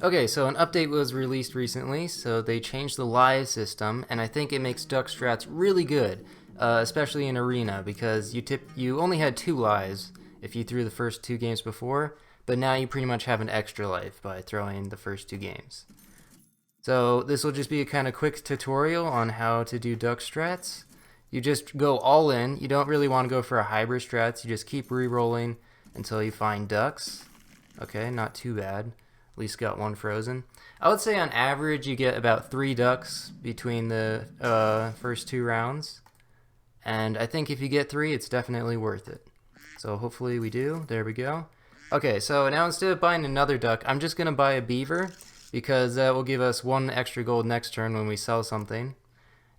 Okay, so an update was released recently, so they changed the live system, and I think it makes duck strats really good, especially in arena, because you only had 2 lives if you threw the first 2 games before, but now you pretty much have an extra life by throwing the first 2 games. So this will just be a kind of quick tutorial on how to do duck strats. You just go all in. You don't really want to go for a hybrid strats. You just keep re-rolling until you find ducks. Okay, not too bad. At least got 1 frozen. I would say on average you get about 3 ducks between the first 2 rounds. And I think if you get 3, it's definitely worth it. So hopefully we do. There we go. Okay, so now instead of buying another duck, I'm just going to buy a beaver, because that will give us 1 extra gold next turn when we sell something.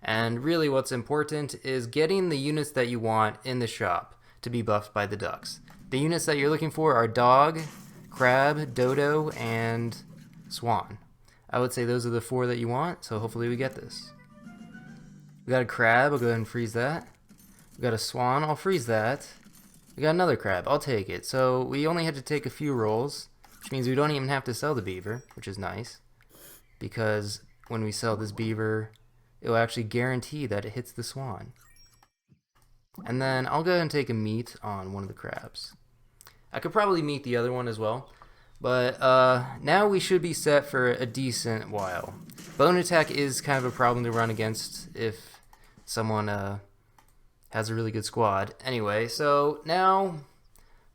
And really what's important is getting the units that you want in the shop to be buffed by the ducks. The units that you're looking for are dog, crab, dodo, and swan. I would say those are the 4 that you want, so hopefully we get this. We got a crab, I'll go ahead and freeze that. We got a swan, I'll freeze that. We got another crab, I'll take it. So we only had to take a few rolls, which means we don't even have to sell the beaver, which is nice, because when we sell this beaver, it will actually guarantee that it hits the swan. And then I'll go ahead and take a meat on one of the crabs. I could probably meet the other one as well, but now we should be set for a decent while. Bone attack is kind of a problem to run against if someone has a really good squad. Anyway, so now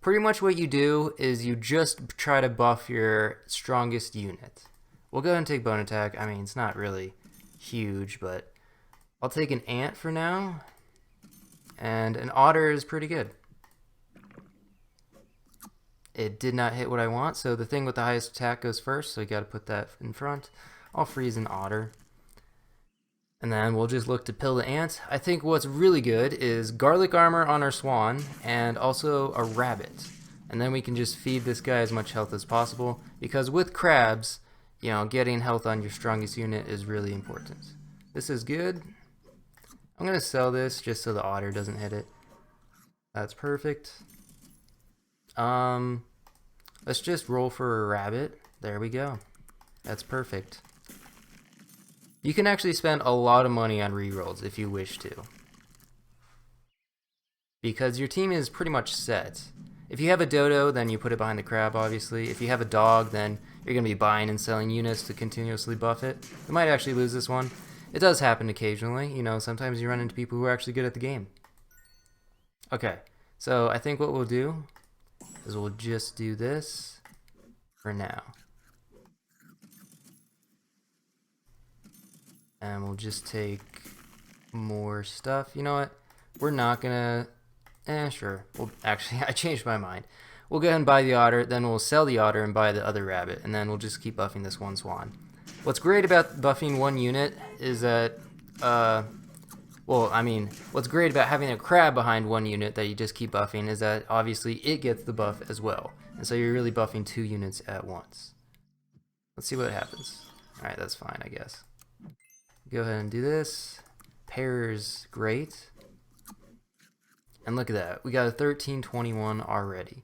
pretty much what you do is you just try to buff your strongest unit. We'll go ahead and take bone attack. I mean, it's not really huge, but I'll take an ant for now. And an otter is pretty good. It did not hit what I want, so the thing with the highest attack goes first, so you gotta put that in front. I'll freeze an otter. And then we'll just look to pill the ant. I think what's really good is garlic armor on our swan, and also a rabbit. And then we can just feed this guy as much health as possible, because with crabs, you know, getting health on your strongest unit is really important. This is good. I'm gonna sell this just so the otter doesn't hit it. That's perfect. Let's just roll for a rabbit. There we go. That's perfect. You can actually spend a lot of money on rerolls if you wish to, because your team is pretty much set. If you have a dodo, then you put it behind the crab, obviously. If you have a dog, then you're going to be buying and selling units to continuously buff it. You might actually lose this one. It does happen occasionally. You know, sometimes you run into people who are actually good at the game. Okay, so I think what we'll do is we'll just do this for now. And we'll just take more stuff. You know what? We're not gonna... sure. Well, actually, I changed my mind. We'll go ahead and buy the otter, then we'll sell the otter and buy the other rabbit, and then we'll just keep buffing this one swan. What's great about buffing one unit is that, what's great about having a crab behind one unit that you just keep buffing is that obviously it gets the buff as well. And so you're really buffing 2 units at once. Let's see what happens. Alright, that's fine, I guess. Go ahead and do this. Pairs, great. And look at that. We got a 1321 already.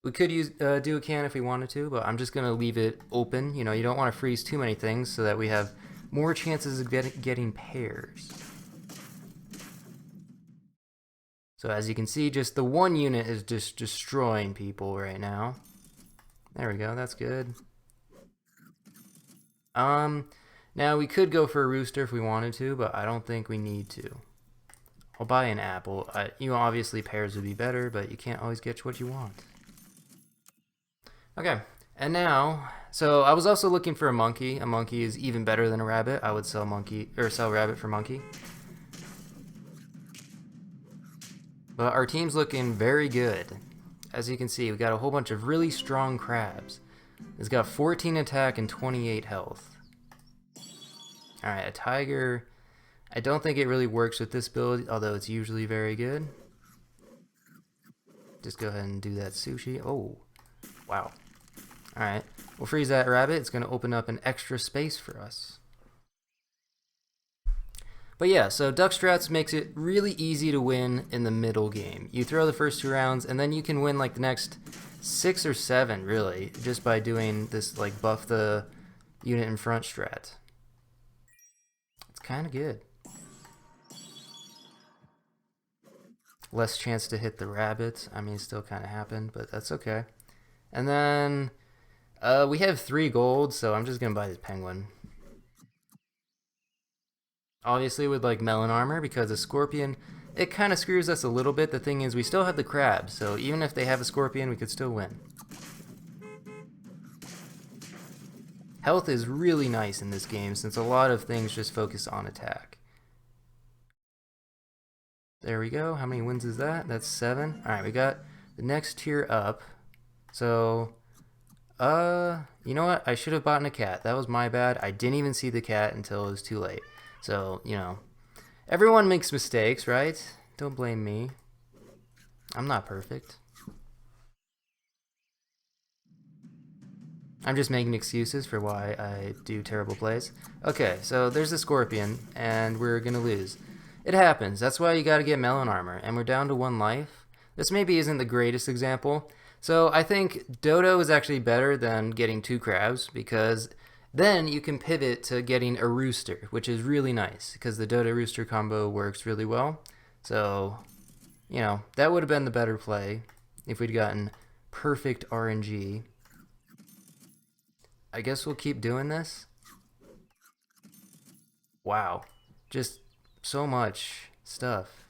We could do a can if we wanted to, but I'm just going to leave it open. You know, you don't want to freeze too many things so that we have more chances of getting pairs. So as you can see, just the one unit is just destroying people right now. There we go, that's good. Now we could go for a rooster if we wanted to, but I don't think we need to. I'll buy an apple. You know, obviously pairs would be better, but you can't always get what you want. Okay, and now, so I was also looking for a monkey. A monkey is even better than a rabbit. I would sell rabbit for monkey. But our team's looking very good. As you can see, we got a whole bunch of really strong crabs. It's got 14 attack and 28 health. Alright, a tiger. I don't think it really works with this build, although it's usually very good. Just go ahead and do that sushi. Oh, wow. Alright, we'll freeze that rabbit. It's going to open up an extra space for us. But yeah, so duck strats makes it really easy to win in the middle game. You throw the first 2 rounds, and then you can win like the next 6 or 7 really, just by doing this like buff the unit in front strat. It's kind of good. Less chance to hit the rabbits. I mean, it still kind of happened, but that's okay. And then we have 3 gold, so I'm just gonna buy this penguin. Obviously with like melon armor, because a scorpion, it kind of screws us a little bit. The thing is, we still have the crabs, so even if they have a scorpion, we could still win. Health is really nice in this game, since a lot of things just focus on attack. There we go. How many wins is that? That's 7. Alright, we got the next tier up. So, you know what? I should have bought a cat. That was my bad. I didn't even see the cat until it was too late. So, you know, everyone makes mistakes, right? Don't blame me. I'm not perfect. I'm just making excuses for why I do terrible plays. Okay, so there's a scorpion, and we're gonna lose. It happens. That's why you gotta get melon armor, and we're down to 1 life. This maybe isn't the greatest example. So I think Dodo is actually better than getting 2 crabs, because then you can pivot to getting a rooster, which is really nice, because the Dodo rooster combo works really well. So, you know, that would have been the better play if we'd gotten perfect RNG. I guess we'll keep doing this. Wow, just so much stuff.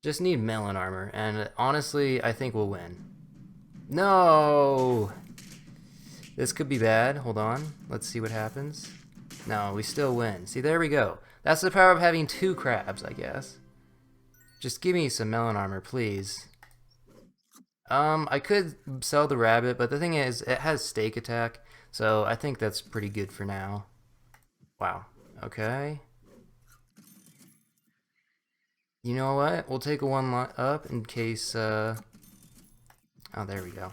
Just need melon armor, and honestly, I think we'll win. No! This could be bad. Hold on. Let's see what happens. No, we still win. See, there we go. That's the power of having 2 crabs, I guess. Just give me some melon armor, please. I could sell the rabbit, but the thing is, it has stake attack, so I think that's pretty good for now. Wow. Okay. You know what? We'll take a 1 up in case, oh, there we go.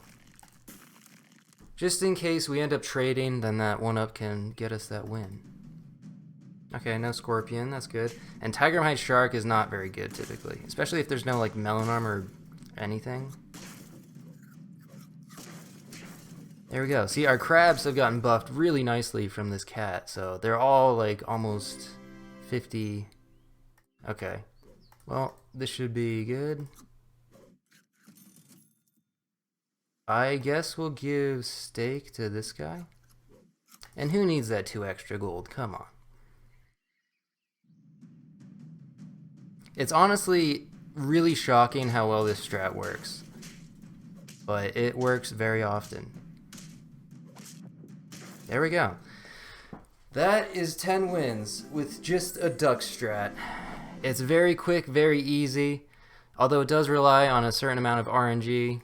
Just in case we end up trading, then that 1 up can get us that win. Okay, no scorpion, that's good. And Tigermite Shark is not very good typically, especially if there's no like melon armor or anything. There we go. See, our crabs have gotten buffed really nicely from this cat, so they're all like almost 50. Okay. Well, this should be good. I guess we'll give steak to this guy. And who needs that 2 extra gold? Come on. It's honestly really shocking how well this strat works. But it works very often. There we go. That is 10 wins with just a duck strat. It's very quick, very easy. Although it does rely on a certain amount of RNG,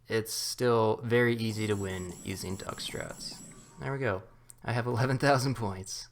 it's still very easy to win using duck strats. There we go. I have 11,000 points.